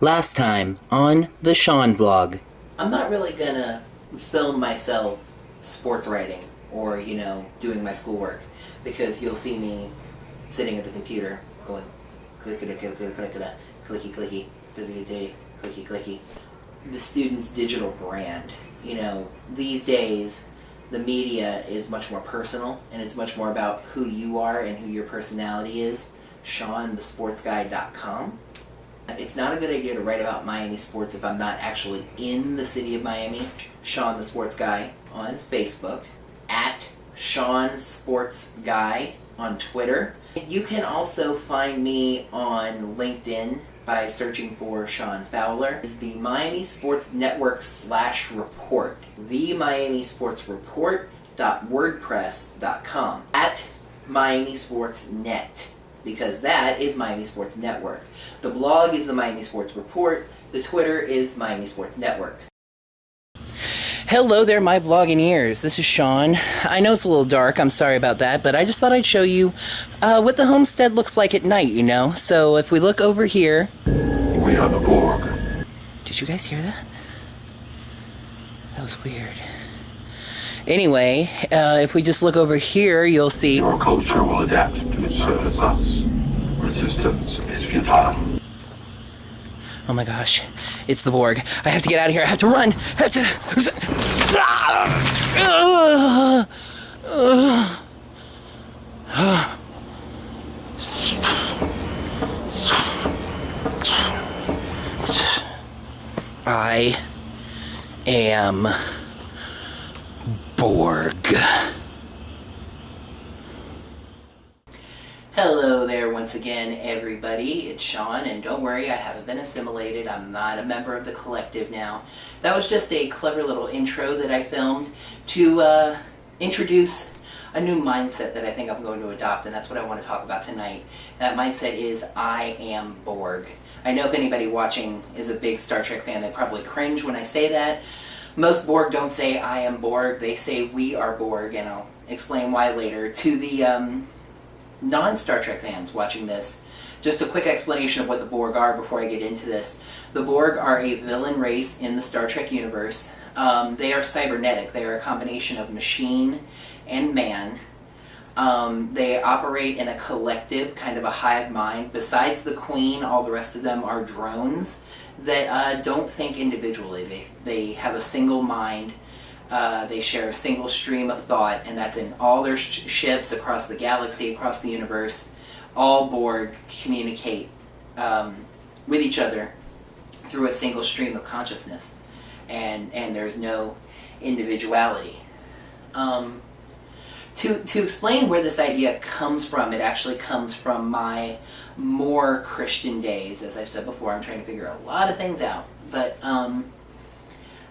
Last time on the Sean vlog. I'm not really gonna film myself sports writing or, doing my schoolwork, because you'll see me sitting at the computer going clickety clickety clickety clicky clicky clicky clicky clicky. The student's digital brand. These days the media is much more personal, and it's much more about who you are and who your personality is. SeanTheSportsGuy.com. It's not a good idea to write about Miami sports if I'm not actually in the city of Miami. Sean the Sports Guy on Facebook, at Sean Sports Guy on Twitter. You can also find me on LinkedIn by searching for Sean Fowler. It's the Miami Sports Network /report. The Miami Sports Report.wordpress.com. At Miami Sports Net, because that is Miami Sports Network. The blog is the Miami Sports Report. The Twitter is Miami Sports Network. Hello there, my vlogging ears. This is Sean. I know it's a little dark, I'm sorry about that, but I just thought I'd show you what the homestead looks like at night, So if we look over here... We are the Borg. Did you guys hear that? That was weird. Anyway, if we just look over here, you'll see... Your culture will adapt to service us. Resistance is futile. Oh my gosh, it's the Borg. I have to get out of here. I have to run. I am Borg. Hello there once again, everybody. It's Sean, and don't worry, I haven't been assimilated. I'm not a member of the collective now. That was just a clever little intro that I filmed to introduce a new mindset that I think I'm going to adopt, and that's what I want to talk about tonight. That mindset is I am Borg. I know if anybody watching is a big Star Trek fan, they probably cringe when I say that. Most Borg don't say I am Borg, they say we are Borg, and I'll explain why later. To the non-Star Trek fans watching this, just a quick explanation of what the Borg are before I get into this. The Borg are a villain race in the Star Trek universe. They are cybernetic. They are a combination of machine and man. They operate in a collective, kind of a hive mind. Besides the Queen, all the rest of them are drones that don't think individually. They have a single mind. They share a single stream of thought, and that's in all their ships across the galaxy, across the universe. All Borg communicate with each other through a single stream of consciousness, and there's no individuality. To explain where this idea comes from, it actually comes from my more Christian days. As I've said before, I'm trying to figure a lot of things out, but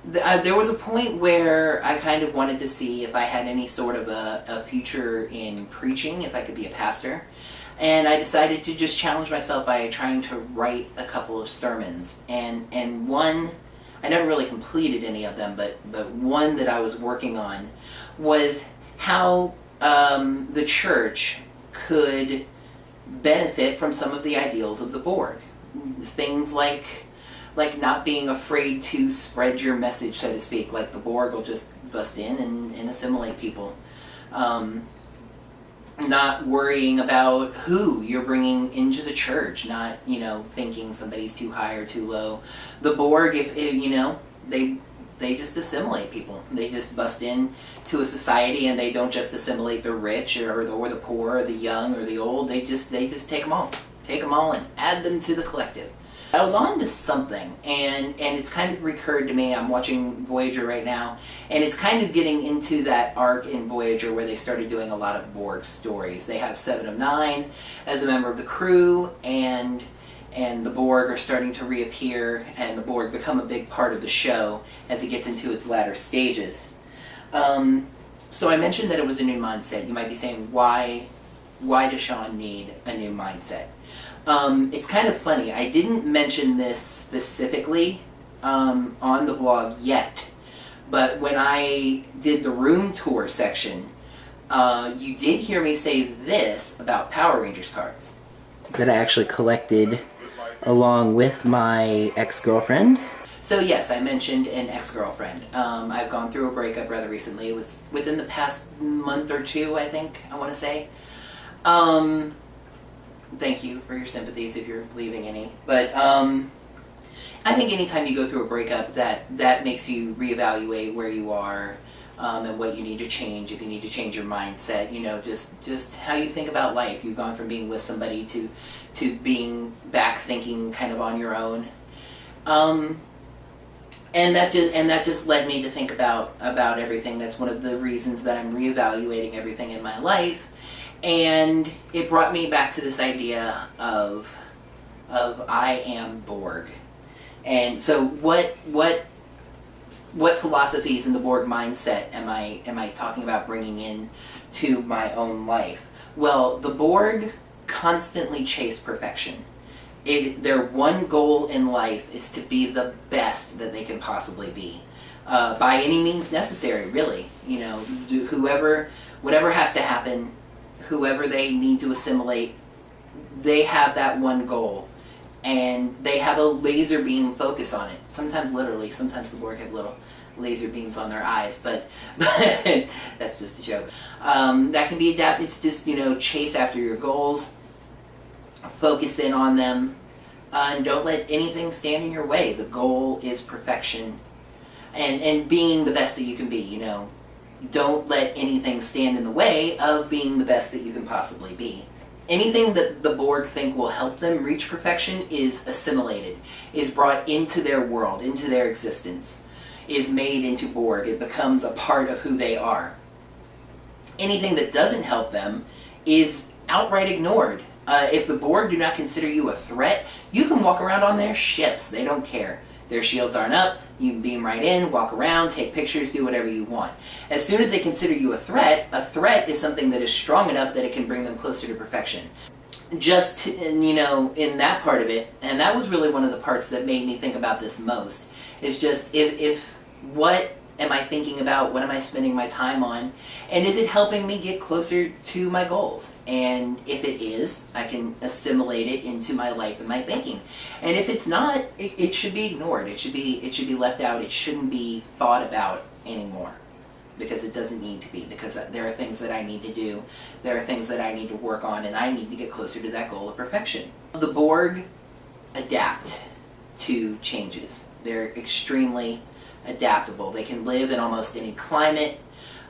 there was a point where I kind of wanted to see if I had any sort of a future in preaching, if I could be a pastor. And I decided to just challenge myself by trying to write a couple of sermons. And one, I never really completed any of them, but one that I was working on was how the church could benefit from some of the ideals of the Borg. Things like not being afraid to spread your message, so to speak. Like the Borg will just bust in and assimilate people. Not worrying about who you're bringing into the church, not, thinking somebody's too high or too low. The Borg, if they just assimilate people. They just bust in to a society, and they don't just assimilate the rich or the poor or the young or the old. They just take them all. Take them all and add them to the collective. I was on to something, and it's kind of recurred to me. I'm watching Voyager right now, and it's kind of getting into that arc in Voyager where they started doing a lot of Borg stories. They have 7 of 9 as a member of the crew, and the Borg are starting to reappear, and the Borg become a big part of the show as it gets into its latter stages. So I mentioned that it was a new mindset. You might be saying, why does Sean need a new mindset? It's kind of funny. I didn't mention this specifically on the blog yet, but when I did the room tour section, you did hear me say this about Power Rangers cards that I actually collected along with my ex-girlfriend. So yes, I mentioned an ex-girlfriend. I've gone through a breakup rather recently. It was within the past month or two, I think, I want to say. Thank you for your sympathies if you're leaving any. But I think anytime you go through a breakup, that makes you reevaluate where you are, and what you need to change. If you need to change your mindset, just how you think about life. You've gone from being with somebody to being back thinking kind of on your own. And that just led me to think about everything. That's one of the reasons that I'm reevaluating everything in my life. And it brought me back to this idea of I am Borg. And so what philosophies in the Borg mindset am I talking about bringing in to my own life? Well, the Borg constantly chase perfection. Their one goal in life is to be the best that they can possibly be, by any means necessary, really. Whatever has to happen, whoever they need to assimilate, they have that one goal. And they have a laser beam focus on it. Sometimes literally, sometimes the Borg have little laser beams on their eyes, but that's just a joke. That can be adapted. It's just, chase after your goals, focus in on them, and don't let anything stand in your way. The goal is perfection and being the best that you can be, Don't let anything stand in the way of being the best that you can possibly be. Anything that the Borg think will help them reach perfection is assimilated, is brought into their world, into their existence, is made into Borg. It becomes a part of who they are. Anything that doesn't help them is outright ignored. If the Borg do not consider you a threat, you can walk around on their ships. They don't care. Their shields aren't up. You can beam right in, walk around, take pictures, do whatever you want. As soon as they consider you a threat is something that is strong enough that it can bring them closer to perfection. Just, in that part of it, and that was really one of the parts that made me think about this most, is just if what am I thinking about, what am I spending my time on, and is it helping me get closer to my goals? And if it is, I can assimilate it into my life and my thinking. And if it's not, it should be ignored. It should be left out. It shouldn't be thought about anymore, because it doesn't need to be, because there are things that I need to do, there are things that I need to work on, and I need to get closer to that goal of perfection. The Borg adapt to changes. They're extremely adaptable. They can live in almost any climate.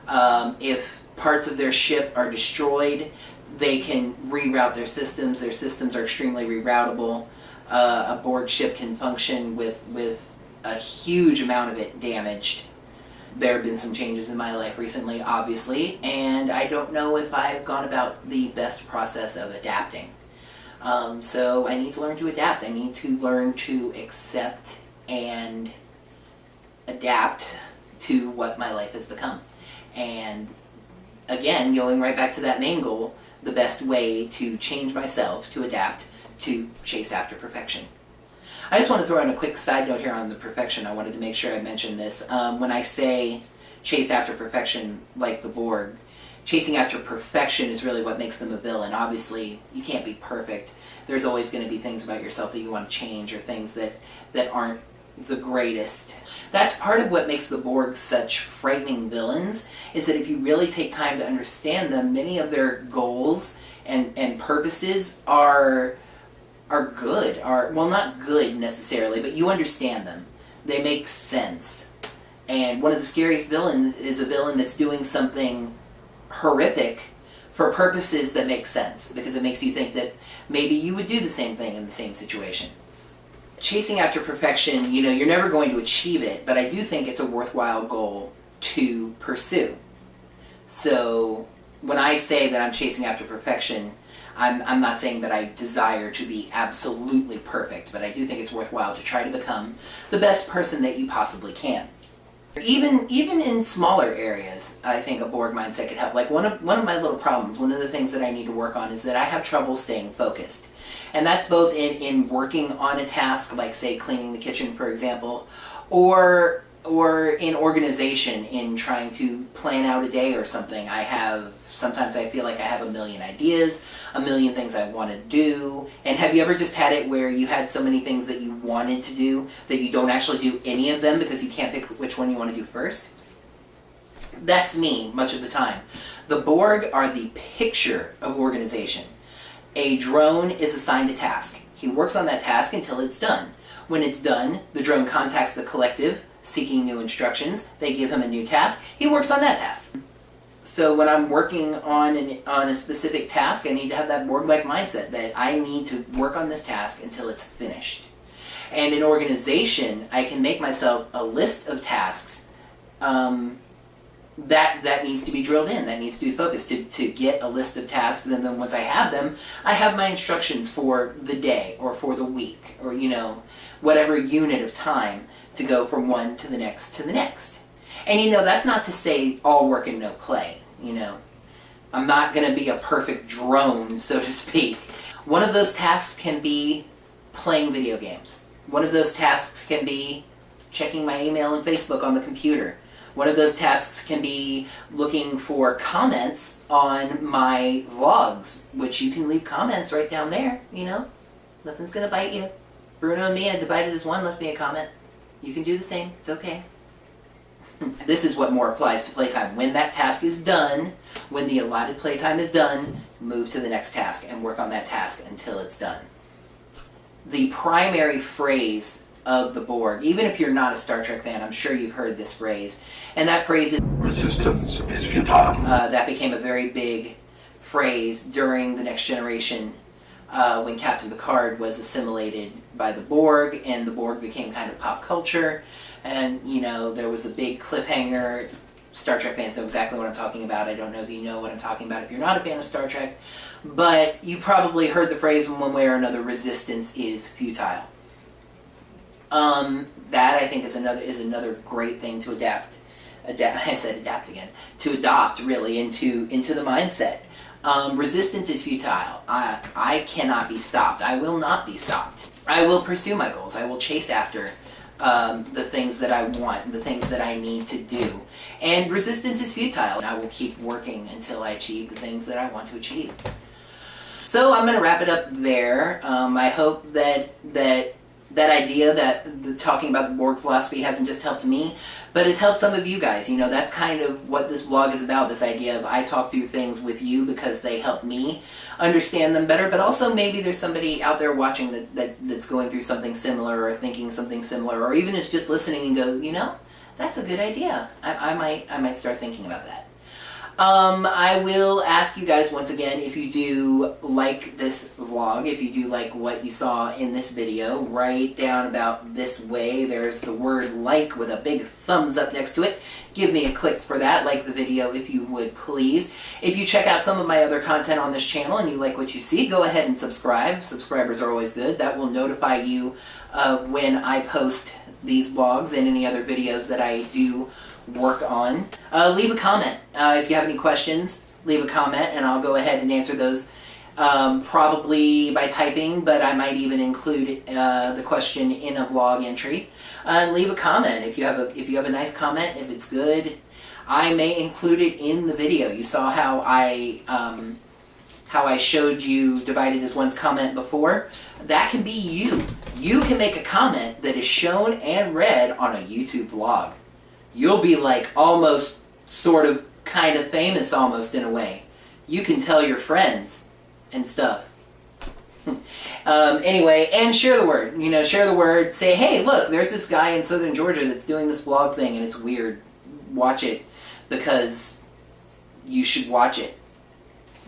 If parts of their ship are destroyed, they can reroute their systems. Their systems are extremely reroutable. A Borg ship can function with a huge amount of it damaged. There have been some changes in my life recently, obviously, and I don't know if I've gone about the best process of adapting. So I need to learn to adapt. I need to learn to accept and adapt to what my life has become. And again, going right back to that main goal, the best way to change myself, to adapt, to chase after perfection. I just want to throw in a quick side note here on the perfection. I wanted to make sure I mentioned this. When I say chase after perfection like the Borg, chasing after perfection is really what makes them a villain. Obviously, you can't be perfect. There's always going to be things about yourself that you want to change, or things that aren't the greatest. That's part of what makes the Borg such frightening villains, is that if you really take time to understand them, many of their goals and purposes are good, well, not good necessarily, but you understand them. They make sense. And one of the scariest villains is a villain that's doing something horrific for purposes that make sense, because it makes you think that maybe you would do the same thing in the same situation. Chasing after perfection, you're never going to achieve it, but I do think it's a worthwhile goal to pursue. So when I say that I'm chasing after perfection, I'm not saying that I desire to be absolutely perfect, but I do think it's worthwhile to try to become the best person that you possibly can. Even in smaller areas, I think a Borg mindset could help. Like one of my little problems, one of the things that I need to work on is that I have trouble staying focused. And that's both in working on a task, like say cleaning the kitchen, for example, or or in organization, in trying to plan out a day or something, sometimes I feel like I have a million ideas, a million things I want to do. And have you ever just had it where you had so many things that you wanted to do that you don't actually do any of them because you can't pick which one you want to do first? That's me much of the time. The Borg are the picture of organization. A drone is assigned a task. He works on that task until it's done. When it's done, the drone contacts the collective, seeking new instructions. They give him a new task. He works on that task. So when I'm working on a specific task, I need to have that Borg-like mindset that I need to work on this task until it's finished. And in organization, I can make myself a list of tasks that needs to be drilled in, that needs to be focused, to get a list of tasks, and then once I have them, I have my instructions for the day, or for the week, or whatever unit of time to go from one to the next to the next. And that's not to say all work and no play, I'm not going to be a perfect drone, so to speak. One of those tasks can be playing video games. One of those tasks can be checking my email and Facebook on the computer. One of those tasks can be looking for comments on my vlogs, which you can leave comments right down there, Nothing's going to bite you. Bruno and Mia divided as one left me a comment. You can do the same. It's okay. This is what more applies to playtime. When that task is done, when the allotted playtime is done, move to the next task and work on that task until it's done. The primary phrase of the Borg, even if you're not a Star Trek fan, I'm sure you've heard this phrase, and that phrase is Resistance is futile. That became a very big phrase during The Next Generation, when Captain Picard was assimilated by the Borg, and the Borg became kind of pop culture, and there was a big cliffhanger. Star Trek fans know exactly what I'm talking about. I don't know if you know what I'm talking about if you're not a fan of Star Trek, but you probably heard the phrase in one way or another, resistance is futile. That I think is another great thing to adapt. I said adapt again. To adopt really into the mindset. Resistance is futile. I cannot be stopped. I will not be stopped. I will pursue my goals. I will chase after the things that I want and the things that I need to do. And resistance is futile. And I will keep working until I achieve the things that I want to achieve. So I'm going to wrap it up there. I hope that idea, that talking about the Borg philosophy hasn't just helped me, but it's helped some of you guys. That's kind of what this blog is about, this idea of I talk through things with you because they help me understand them better, but also maybe there's somebody out there watching that's going through something similar or thinking something similar, or even is just listening and go, that's a good idea. I might start thinking about that. I will ask you guys once again, if you do like this vlog, if you do like what you saw in this video, right down about this way, there's the word like with a big thumbs up next to it. Give me a click for that. Like the video if you would, please. If you check out some of my other content on this channel and you like what you see, go ahead and subscribe. Subscribers are always good. That will notify you of when I post these vlogs and any other videos that I do work on. Leave a comment. If you have any questions, leave a comment and I'll go ahead and answer those, probably by typing, but I might even include the question in a vlog entry. Leave a comment. If you have a nice comment, if it's good, I may include it in the video. You saw how I showed you divided as one's comment before. That can be you. You can make a comment that is shown and read on a YouTube vlog. You'll be like almost sort of kind of famous almost in a way. You can tell your friends and stuff. Anyway, and share the word. Share the word. Say, hey, look, there's this guy in southern Georgia that's doing this vlog thing and it's weird. Watch it because you should watch it.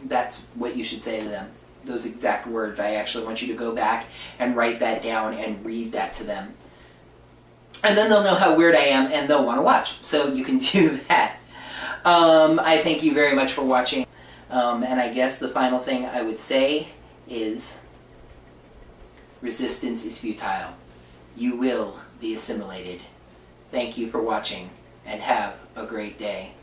That's what you should say to them. Those exact words. I actually want you to go back and write that down and read that to them. And then they'll know how weird I am and they'll want to watch. So you can do that. I thank you very much for watching. And I guess the final thing I would say is resistance is futile. You will be assimilated. Thank you for watching and have a great day.